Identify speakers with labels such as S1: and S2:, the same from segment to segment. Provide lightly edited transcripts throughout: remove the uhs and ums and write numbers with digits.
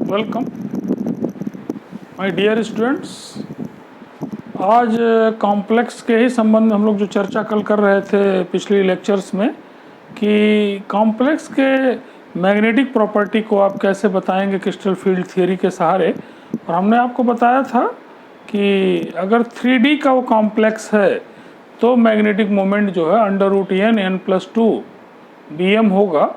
S1: Welcome my dear students. आज complex के ही संबंध में हम लोग जो चर्चा कल कर रहे थे पिछले लेक्चर्स में कि कॉम्प्लेक्स के मैग्नेटिक प्रॉपर्टी को आप कैसे बताएंगे क्रिस्टल फील्ड थ्योरी के सहारे। और हमने आपको बताया था कि अगर 3D का वो कॉम्प्लेक्स है तो मैग्नेटिक मोमेंट जो है √n+2 Bm होगा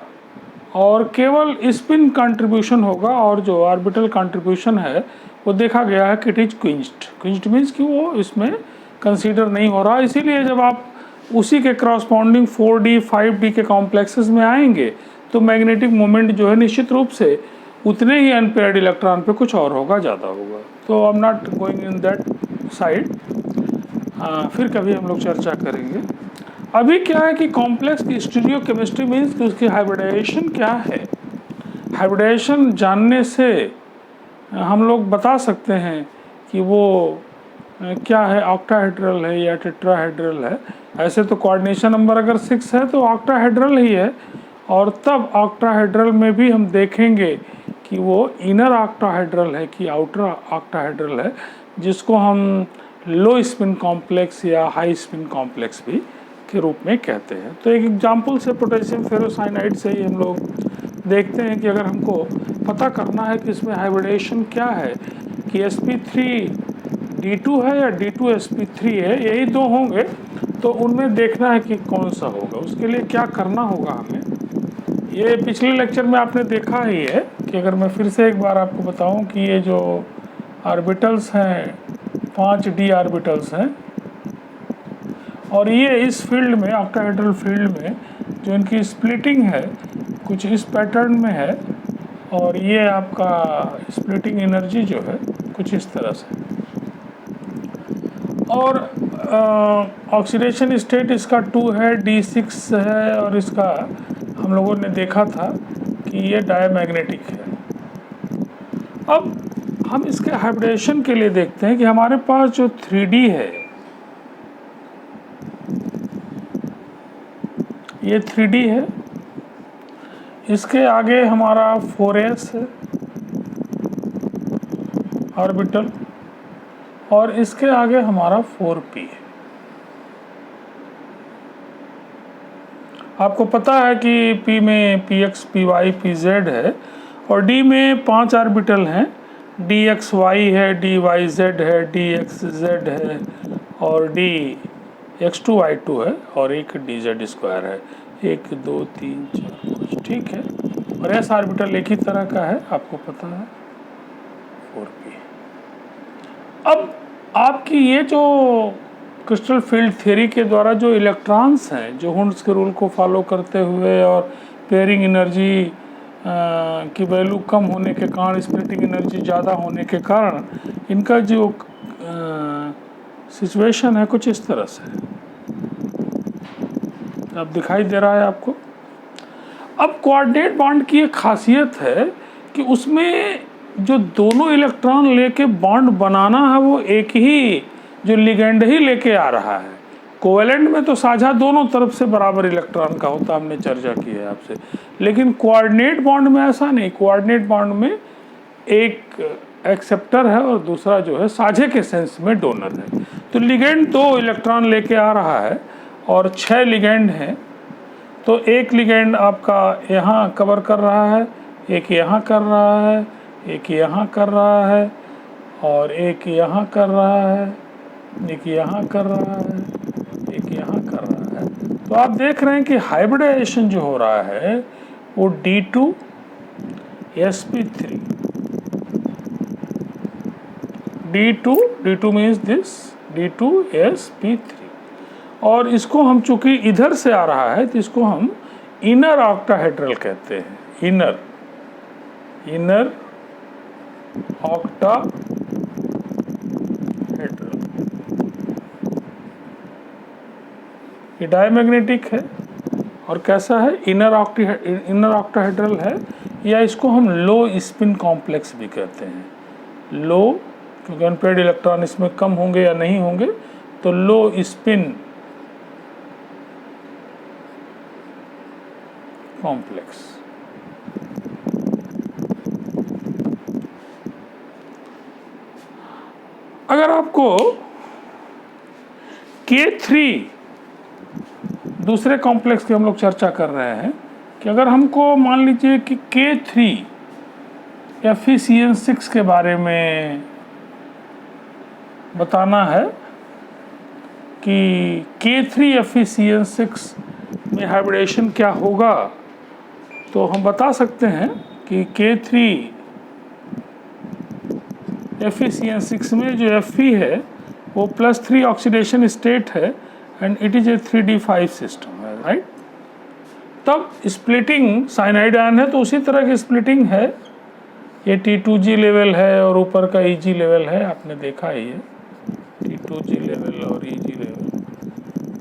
S1: और केवल स्पिन कंट्रीब्यूशन होगा, और जो ऑर्बिटल कंट्रीब्यूशन है वो देखा गया है कि इट इज क्विंज्ड मीन्स कि वो इसमें कंसीडर नहीं हो रहा। इसीलिए जब आप उसी के करस्पॉन्डिंग 4D 5D के कॉम्प्लेक्सेस में आएंगे तो मैग्नेटिक मोमेंट जो है निश्चित रूप से उतने ही अनपेयर्ड इलेक्ट्रॉन पे कुछ और होगा, ज़्यादा होगा। तो I am not going in that side, फिर कभी हम लोग चर्चा करेंगे। अभी क्या है कि कॉम्प्लेक्स की स्टीरियो केमिस्ट्री मीन्स कि उसकी हाइब्रिडाइजेशन क्या है। हाइब्रिडाइजेशन जानने से हम लोग बता सकते हैं कि वो क्या है, ऑक्टाहेड्रल है या टेट्राहेड्रल है। ऐसे तो कोऑर्डिनेशन नंबर अगर 6 है तो ऑक्टाहेड्रल ही है, और तब ऑक्टाहेड्रल में भी हम देखेंगे कि वो इनर ऑक्टाहेड्रल है कि आउटर ऑक्टाहेड्रल है, जिसको हम लो स्पिन कॉम्प्लेक्स या हाई स्पिन कॉम्प्लेक्स भी के रूप में कहते हैं। तो एक एग्जाम्पल से पोटेशियम फेरोसाइनाइड से ही हम लोग देखते हैं कि अगर हमको पता करना है कि इसमें हाइब्रिडेशन क्या है कि sp3d2 है या d2sp3 है, यही दो होंगे, तो उनमें देखना है कि कौन सा होगा। उसके लिए क्या करना होगा हमें, ये पिछले लेक्चर में आपने देखा ही है कि अगर मैं फिर से एक बार आपको बताऊं कि ये जो ऑर्बिटल्स हैं 5d ऑर्बिटल्स हैं, और ये इस फील्ड में ऑक्टाहेड्रल फील्ड में जो इनकी स्प्लिटिंग है कुछ इस पैटर्न में है, और ये आपका स्प्लिटिंग एनर्जी जो है कुछ इस तरह से, और ऑक्सीडेशन स्टेट इसका 2 है, D6 है, और इसका हम लोगों ने देखा था कि ये डायमैग्नेटिक है। अब हम इसके हाइब्रिडेशन के लिए देखते हैं कि हमारे पास जो 3D है, ये 3D है, इसके आगे हमारा 4s है ऑर्बिटल, और इसके आगे हमारा 4p है। आपको पता है कि p में px py pz है, और d में 5 ऑर्बिटल हैं, dxy है, dyz है, dxz है, और dx2y2 है, और एक dz2 है। 1 2 3 4 5, ठीक है। और s ऑर्बिटल एक ही तरह का है, आपको पता है 4p। अब आपकी ये जो क्रिस्टल फील्ड थ्योरी के द्वारा जो इलेक्ट्रॉन्स हैं, जो हुंड्स के रूल को फॉलो करते हुए और पेयरिंग एनर्जी की वैल्यू कम होने के कारण, स्प्लिटिंग एनर्जी ज़्यादा होने के कारण इनका जो सिचुएशन है कुछ इस तरह से अब दिखाई दे रहा है आपको। अब कोऑर्डिनेट बॉन्ड की एक खासियत है कि उसमें जो दोनों इलेक्ट्रॉन लेके बॉन्ड बनाना है वो एक ही जो लिगेंड ही लेके आ रहा है। कोवेलेंट में तो साझा दोनों तरफ से बराबर इलेक्ट्रॉन का होता, हमने चर्चा की है आपसे, लेकिन कोऑर्डिनेट बॉन्ड में ऐसा नहीं। कोऑर्डिनेट बॉन्ड में एक एक्सेप्टर है और दूसरा जो है साझे के सेंस में डोनर है। तो लिगेंड 2 इलेक्ट्रॉन लेके आ रहा है और 6 लिगेंड हैं, तो एक लिगेंड आपका यहाँ कवर कर रहा है, एक यहाँ कर रहा है, एक यहाँ कर रहा है, और एक यहाँ कर रहा है, एक यहाँ कर रहा है, एक यहाँ कर रहा है। तो आप देख रहे हैं कि हाइब्रिडाइजेशन जो हो रहा है वो D2sp3, D2 means this D2sp3, और इसको हम चूंकि इधर से आ रहा है तो इसको हम इनर ऑक्टाहेड्रल कहते हैं। इनर ऑक्टाहेड्रल, ये डायमैग्नेटिक है और कैसा है, इनर ऑक्टाहेड्रल है, या इसको हम लो स्पिन कॉम्प्लेक्स भी कहते हैं। लो, क्योंकि अनपेयर्ड इलेक्ट्रॉन इसमें कम होंगे या नहीं होंगे, तो लो स्पिन कॉम्प्लेक्स। अगर आपको K3 दूसरे कॉम्प्लेक्स की हम लोग चर्चा कर रहे हैं कि अगर हमको मान लीजिए कि K3 FeCN6 के बारे में बताना है कि K3 FeCN6 में हाइब्रिडेशन क्या होगा, तो हम बता सकते हैं कि K3 FeCN6 में जो Fe है वो +3 ऑक्सीडेशन स्टेट है and it is a 3D5 system है, राइट। तब स्प्लिटिंग साइनाइड आयन है तो उसी तरह की स्प्लिटिंग है, ये T2G लेवल है और ऊपर का EG लेवल है, आपने देखा ही है T2G लेवल और EG लेवल।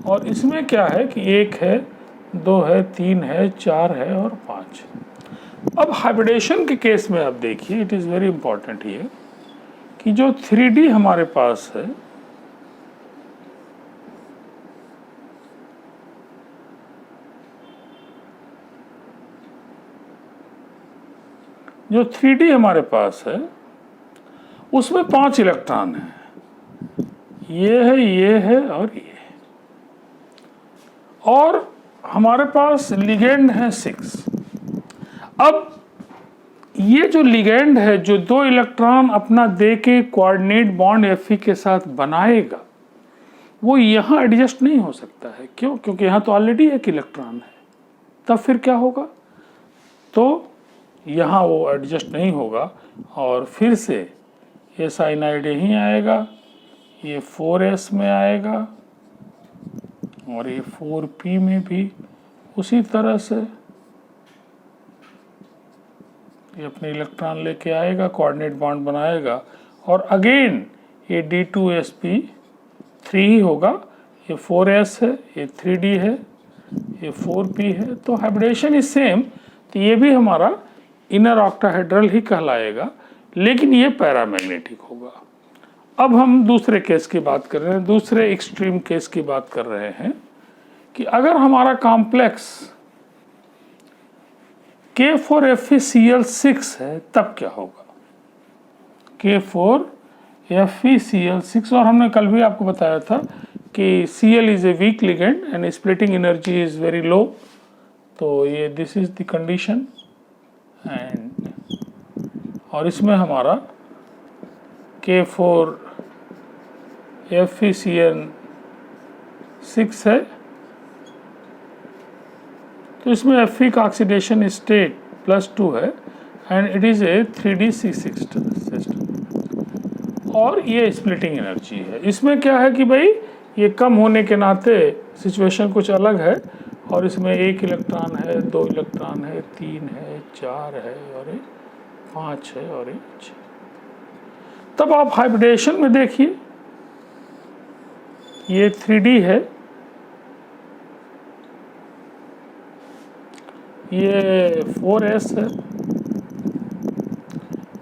S1: और इसमें क्या है कि 1 है, 2 है, 3 है, 4 है और 5। अब हाइब्रिडेशन के केस में आप देखिए, इट इज़ वेरी इंपॉर्टेंट ये कि जो 3D हमारे पास है, जो 3D हमारे पास है उसमें 5 इलेक्ट्रॉन हैं, ये है और ये है, और हमारे पास लिगेंड है 6। अब ये जो लिगेंड है जो 2 इलेक्ट्रॉन अपना दे के कोऑर्डिनेट बॉन्ड Fe के साथ बनाएगा, वो यहाँ एडजस्ट नहीं हो सकता है। क्यों? क्योंकि यहाँ तो ऑलरेडी 1 इलेक्ट्रॉन है। तब फिर क्या होगा, तो यहाँ वो एडजस्ट नहीं होगा और फिर से ये साइनाइड यहीं आएगा, ये 4s में आएगा और ये 4p में भी उसी तरह से ये अपने इलेक्ट्रॉन लेके आएगा, कोऑर्डिनेट बॉन्ड बनाएगा और अगेन ये D2sp3 ही होगा, ये 4s है, ये 3d है, ये 4p है, तो हाइब्रिडेशन इज सेम। तो ये भी हमारा इनर ऑक्टाहेड्रल ही कहलाएगा, लेकिन ये पैरामैग्नेटिक होगा। अब हम दूसरे केस की बात कर रहे हैं, दूसरे एक्सट्रीम केस की बात कर रहे हैं कि अगर हमारा कॉम्प्लेक्स K4FeCl6 है तब क्या होगा। K4FeCl6, और हमने कल भी आपको बताया था कि Cl is a week ligand and splitting energy is very low, तो ये this is the condition and, और इसमें हमारा K4FeCN6 है, तो इसमें Fe का ऑक्सीडेशन स्टेट +2 है and it is a 3D6 system और ये स्प्लिटिंग एनर्जी है। इसमें क्या है कि भाई ये कम होने के नाते सिचुएशन कुछ अलग है और इसमें 1 इलेक्ट्रॉन है, 2 इलेक्ट्रॉन है, 3 है, 4 है और 5 है और 6। तब आप हाइब्रिडेशन में देखिए, ये 3D है, ये 4s है,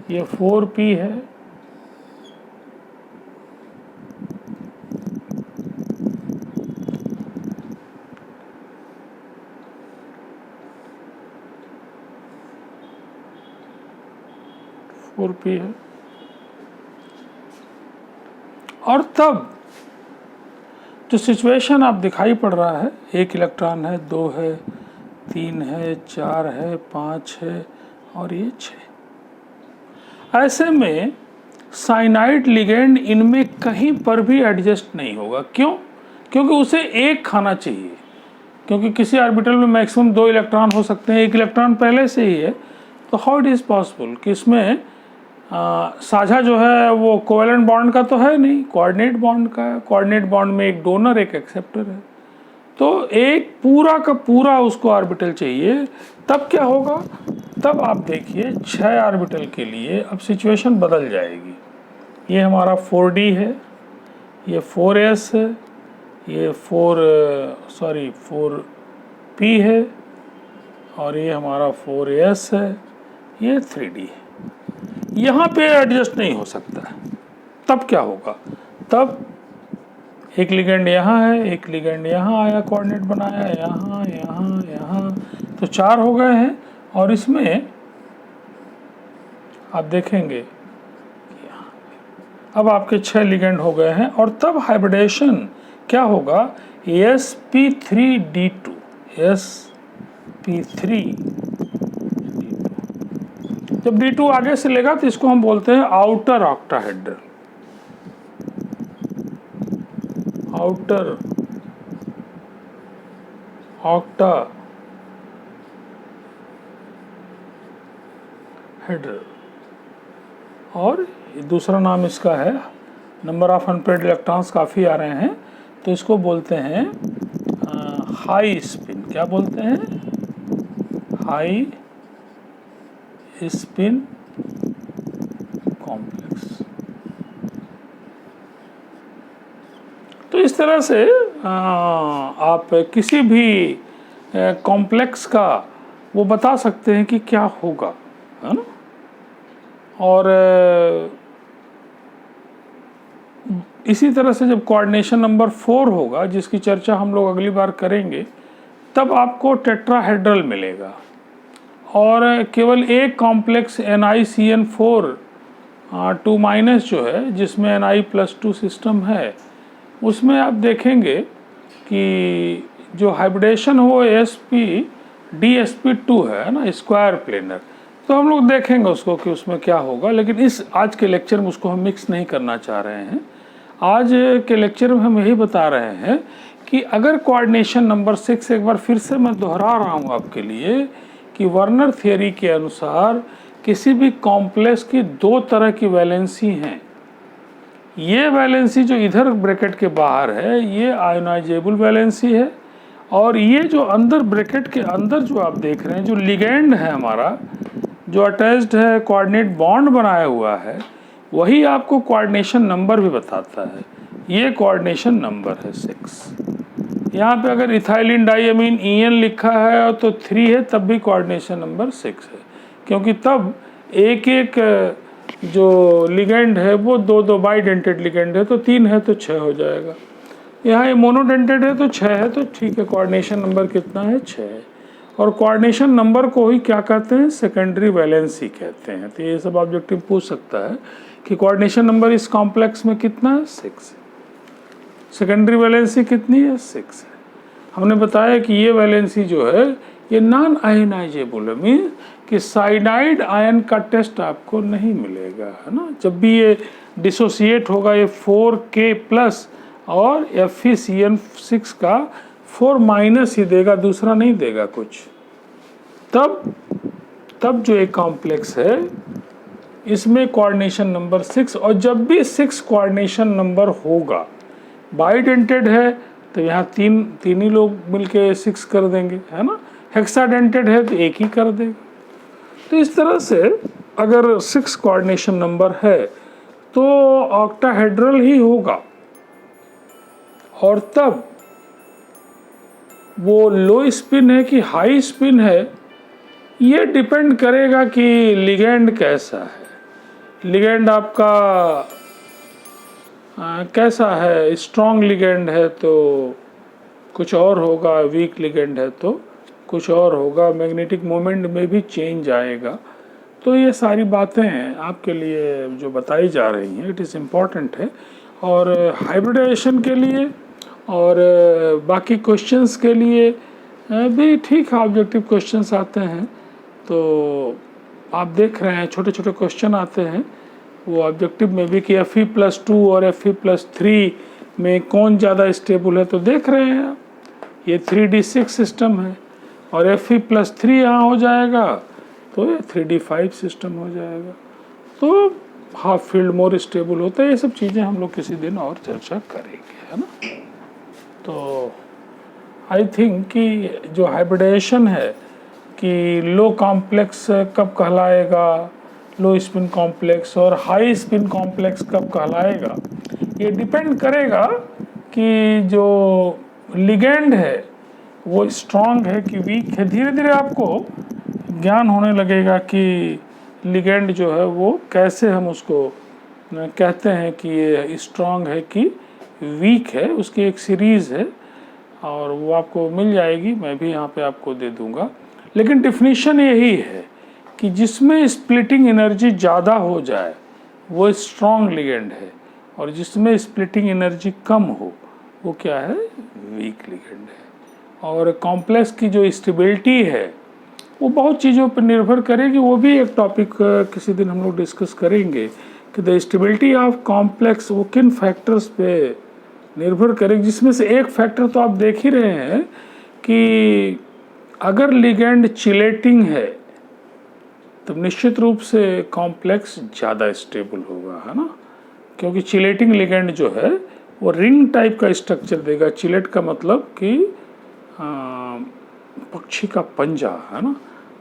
S1: ये 4p है, है, और तब जो सिचुएशन आप दिखाई पड़ रहा है, 1 इलेक्ट्रॉन है, 2 है, 3 है, 4 है, 5 है और ये 6। ऐसे में साइनाइड लिगेंड इनमें कहीं पर भी एडजस्ट नहीं होगा। क्यों? क्योंकि उसे 1 खाना चाहिए, क्योंकि किसी ऑर्बिटल में मैक्सिमम 2 इलेक्ट्रॉन हो सकते हैं, 1 इलेक्ट्रॉन पहले से ही है। तो हाउ इट इज़ पॉसिबल कि इसमें साझा जो है वो कोवेलेंट बॉन्ड का तो है नहीं, कोऑर्डिनेट बॉन्ड का है। कोऑर्डिनेट बॉन्ड में एक डोनर एक एक्सेप्टर है, तो एक पूरा का पूरा उसको ऑर्बिटल चाहिए। तब क्या होगा, तब आप देखिए 6 ऑर्बिटल के लिए अब सिचुएशन बदल जाएगी। ये हमारा 4d है, ये 4s है, ये 4p है और ये हमारा 4s है, ये 3d है। यहाँ पे एडजस्ट नहीं हो सकता। तब क्या होगा, तब एक लिगेंड यहाँ है, एक लिगेंड यहाँ आया, कोऑर्डिनेट बनाया, यहाँ यहाँ यहाँ, तो 4 हो गए हैं। और इसमें आप देखेंगे अब आपके 6 लिगेंड हो गए हैं और तब हाइब्रिडेशन क्या होगा, sp3d2, sp3d2। जब d2 आगे से लेगा तो इसको हम बोलते हैं आउटर ऑक्टाहेड्रल, आउटर ऑक्टाहेड्रल। और दूसरा नाम इसका है, नंबर ऑफ अनपेयर्ड इलेक्ट्रॉन्स काफ़ी आ रहे हैं तो इसको बोलते हैं हाई स्पिन। क्या बोलते हैं, हाई स्पिन कॉम्प्लेक्स। तो इस तरह से आप किसी भी कॉम्प्लेक्स का वो बता सकते हैं कि क्या होगा, है ना। और इसी तरह से जब कोऑर्डिनेशन नंबर 4 होगा, जिसकी चर्चा हम लोग अगली बार करेंगे, तब आपको टेट्राहेड्रल मिलेगा और केवल एक कॉम्प्लेक्स NiCN4 2- जो है, जिसमें Ni+2 सिस्टम है, उसमें आप देखेंगे कि जो हाइब्रिडेशन हो sp_d_sp2 है ना, स्क्वायर प्लेनर। तो हम लोग देखेंगे उसको कि उसमें क्या होगा, लेकिन इस आज के लेक्चर में उसको हम मिक्स नहीं करना चाह रहे हैं। आज के लेक्चर में हम यही बता रहे हैं कि अगर कोऑर्डिनेशन नंबर 6, एक बार फिर से मैं दोहरा रहा हूँ आपके लिए, कि वर्नर थियरी के अनुसार किसी भी कॉम्प्लेक्स की 2 तरह की वैलेंसी हैं। ये वैलेंसी जो इधर ब्रैकेट के बाहर है, ये आयोनाइजेबल वैलेंसी है, और ये जो अंदर ब्रैकेट के अंदर जो आप देख रहे हैं, जो लिगेंड है हमारा, जो अटैच्ड है, कोऑर्डिनेट बॉन्ड बनाया हुआ है, वही आपको कोऑर्डिनेशन नंबर भी बताता है। ये कोऑर्डिनेशन नंबर है 6। यहाँ पे अगर इथाइलिन डाइअमीन EN लिखा है तो 3 है, तब भी कोऑर्डिनेशन नंबर 6 है, क्योंकि तब एक एक जो लिगेंड है वो 2 बाइडेंटेड लिगेंड है, तो 3 है तो 6 हो जाएगा। यहाँ ये मोनोडेंटेड है तो 6 है, तो ठीक है, कोऑर्डिनेशन नंबर कितना है, 6 है। और कोऑर्डिनेशन नंबर को ही क्या कहते हैं, सेकेंडरी वैलेंसी कहते हैं। तो ये सब ऑब्जेक्टिव पूछ सकता है कि कोऑर्डिनेशन नंबर इस कॉम्प्लेक्स में कितना है, 6 है। सेकेंडरी वैलेंसी कितनी है, 6 है। हमने बताया कि ये वैलेंसी जो है ये नॉन आयनाइजेबल है, मीन कि साइनाइड आयन का टेस्ट आपको नहीं मिलेगा, है ना। जब भी ये डिसोसिएट होगा, ये 4K+ और FeCN6 का 4- ही देगा, दूसरा नहीं देगा कुछ। तब जो एक कॉम्प्लेक्स है इसमें कोऑर्डिनेशन नंबर 6, और जब भी 6 कोऑर्डिनेशन नंबर होगा, बाइडेंटेड है तो यहाँ तीन ही लोग मिलके 6 कर देंगे, है ना। हेक्साडेंटेड है तो एक ही कर देगा। तो इस तरह से अगर 6 कोऑर्डिनेशन नंबर है तो ऑक्टाहेड्रल ही होगा, और तब वो लो स्पिन है कि हाई स्पिन है, ये डिपेंड करेगा कि लिगेंड कैसा है। लिगेंड आपका कैसा है, स्ट्रॉन्ग लिगेंड है तो कुछ और होगा, वीक लिगेंड है तो कुछ और होगा, मैग्नेटिक मोमेंट में भी चेंज आएगा। तो ये सारी बातें आपके लिए जो बताई जा रही हैं, इट इज़ इम्पॉर्टेंट है। और हाइब्रिडाइजेशन के लिए और बाकी क्वेश्चंस के लिए भी ठीक है, ऑब्जेक्टिव क्वेश्चंस आते हैं। तो आप देख रहे हैं छोटे छोटे क्वेश्चन आते हैं वो ऑब्जेक्टिव में भी, कि Fe+2 और Fe+3 में कौन ज़्यादा स्टेबल है। तो देख रहे हैं आप, ये 3D6 सिस्टम है और Fe+3 यहाँ हो जाएगा तो ये 3D5 सिस्टम हो जाएगा। तो हाफ फील्ड मोर स्टेबल होता है। ये सब चीज़ें हम लोग किसी दिन और चर्चा करेंगे, है ना। तो आई थिंक कि जो हाइब्रिडाइजेशन है कि लो कॉम्प्लेक्स कब कहलाएगा, लो स्पिन कॉम्प्लेक्स, और हाई स्पिन कॉम्प्लेक्स कब कहलाएगा, ये डिपेंड करेगा कि जो लिगेंड है वो स्ट्रॉन्ग है कि वीक है। धीरे धीरे आपको ज्ञान होने लगेगा कि लिगेंड जो है वो कैसे हम उसको कहते हैं कि ये स्ट्रॉन्ग है कि वीक है। उसकी एक सीरीज़ है और वो आपको मिल जाएगी, मैं भी यहाँ पे आपको दे दूँगा। लेकिन डिफिनीशन यही है कि जिसमें स्प्लिटिंग एनर्जी ज़्यादा हो जाए वो स्ट्रॉन्ग लिगेंड है, और जिसमें स्प्लिटिंग एनर्जी कम हो वो क्या है, वीक लिगेंड है। और कॉम्प्लेक्स की जो स्टेबिलिटी है वो बहुत चीज़ों पर निर्भर करेगी, वो भी एक टॉपिक किसी दिन हम लोग डिस्कस करेंगे कि द स्टेबिलिटी ऑफ कॉम्प्लेक्स वो किन फैक्टर्स पे निर्भर करेगी, जिसमें से एक फैक्टर तो आप देख ही रहे हैं कि अगर लिगेंड चिलेटिंग है तो निश्चित रूप से कॉम्प्लेक्स ज़्यादा स्टेबल होगा, है ना, क्योंकि चिलेटिंग लिगेंड जो है वो रिंग टाइप का स्ट्रक्चर देगा। चिलेट का मतलब कि पक्षी का पंजा, है ना।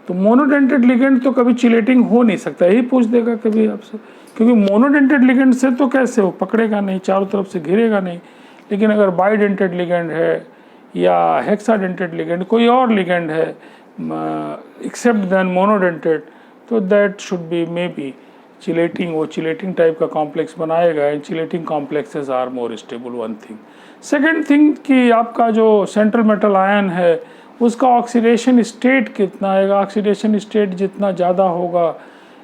S1: तो मोनोडेंटेड लिगेंड तो कभी चिलेटिंग हो नहीं सकता, यही पूछ देगा कभी आपसे, क्योंकि मोनोडेंटेड लिगेंड से तो कैसे हो, पकड़ेगा नहीं, चारों तरफ से घिरेगा नहीं। लेकिन अगर बाइडेंटेड लिगेंड है या हेक्साडेंटेड लिगेंड, कोई और लिगेंड है एक्सेप्ट देन मोनोडेंटेड, तो that should be may be chelating, वो चिलेटिंग टाइप का कॉम्प्लेक्स बनाएगा। And chelating complexes are more stable, one thing. Second thing कि आपका जो सेंट्रल मेटल आयन है उसका ऑक्सीडेशन स्टेट कितना आएगा। ऑक्सीडेशन स्टेट जितना ज़्यादा होगा,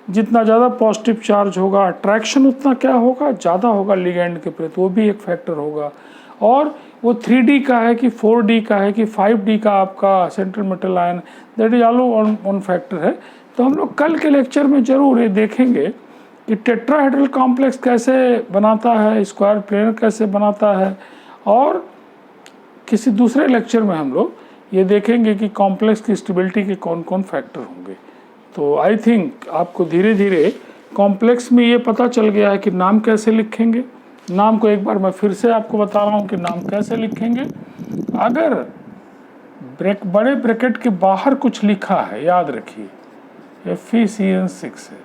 S1: जितना ज़्यादा पॉजिटिव चार्ज होगा, अट्रैक्शन उतना क्या होगा, ज़्यादा होगा लिगेंड के प्रति, वो भी एक फैक्टर होगा। और वो 3D का है कि 4D का है कि 5D का आपका central metal ion, that is alloy one factor है। तो हम लोग कल के लेक्चर में ज़रूर ये देखेंगे कि टेट्राहेड्रल कॉम्प्लेक्स कैसे बनाता है, स्क्वायर प्लेनर कैसे बनाता है, और किसी दूसरे लेक्चर में हम लोग ये देखेंगे कि कॉम्प्लेक्स की स्टेबिलिटी के कौन कौन फैक्टर होंगे। तो आई थिंक आपको धीरे धीरे कॉम्प्लेक्स में ये पता चल गया है कि नाम कैसे लिखेंगे। नाम को एक बार मैं फिर से आपको बता रहा हूँ कि नाम कैसे लिखेंगे। अगर बड़े ब्रैकेट के बाहर कुछ लिखा है, याद रखिए FeCN6 है,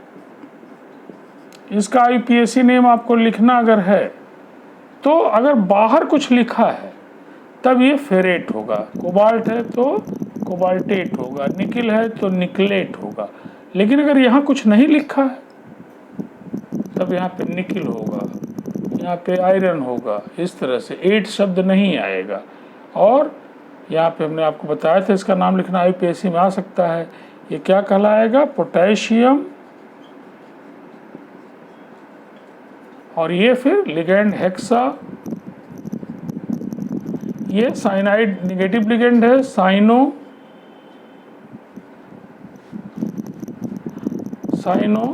S1: इसका IPAC नेम आपको लिखना अगर है, तो अगर बाहर कुछ लिखा है तब ये फेरेट होगा, कोबाल्ट है तो कोबाल्टेट होगा, निकिल है तो निकलेट होगा। लेकिन अगर यहाँ कुछ नहीं लिखा है तब यहाँ पे निकिल होगा, यहाँ पे आयरन होगा, इस तरह से 8 शब्द नहीं आएगा। और यहाँ पे हमने आपको बताया था इसका नाम लिखना IPAC में आ सकता है। ये क्या कहलाएगा, पोटेशियम, और ये फिर लिगेंड हेक्सा, ये साइनाइड निगेटिव लिगेंड है, साइनो साइनो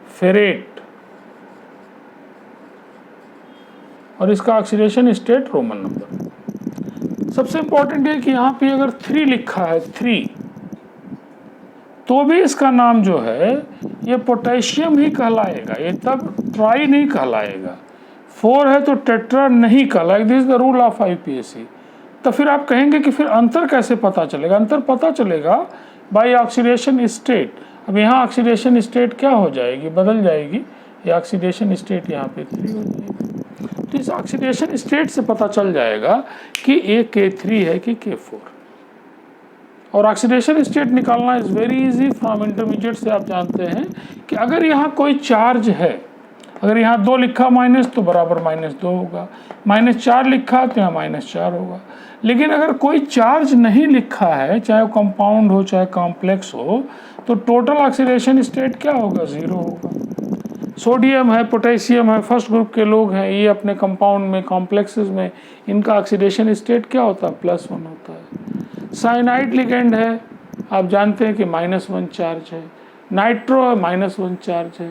S1: फेरेट, और इसका ऑक्सीडेशन स्टेट रोमन नंबर। सबसे इंपॉर्टेंट है कि यहाँ पे अगर 3 लिखा है, 3, तो भी इसका नाम जो है ये पोटेशियम ही कहलाएगा, ये तब ट्राई नहीं कहलाएगा। 4 है तो टेट्रा नहीं कहलाएगा। This is the rule of IPAC। तो फिर आप कहेंगे कि फिर अंतर कैसे पता चलेगा। अंतर पता चलेगा बाय ऑक्सीडेशन स्टेट। अब यहाँ ऑक्सीडेशन स्टेट क्या हो जाएगी, बदल जाएगी, ये ऑक्सीडेशन स्टेट यहाँ पे 3 हो जाएगी। तो इस ऑक्सीडेशन स्टेट से पता चल जाएगा कि ये K3 है कि K4। और ऑक्सीडेशन स्टेट निकालना is very easy from intermediate से। आप जानते हैं कि अगर यहाँ कोई चार्ज है, अगर यहाँ 2 लिखा माइनस तो बराबर -2 होगा, -4 लिखा तो यहाँ -4 होगा। लेकिन अगर कोई चार्ज नहीं लिखा है, चाहे वो कंपाउंड हो चाहे कॉम्प्लेक्स हो, तो टोटल ऑक्सीडेशन स्टेट क्या होगा, 0 होगा। सोडियम है, पोटेशियम है, फर्स्ट ग्रुप के लोग हैं, ये अपने कंपाउंड में, कॉम्प्लेक्सेस में, इनका ऑक्सीडेशन स्टेट क्या होता है, +1 होता है। साइनाइड लिगेंड है, आप जानते हैं कि -1 चार्ज है। नाइट्रो है, -1 चार्ज है।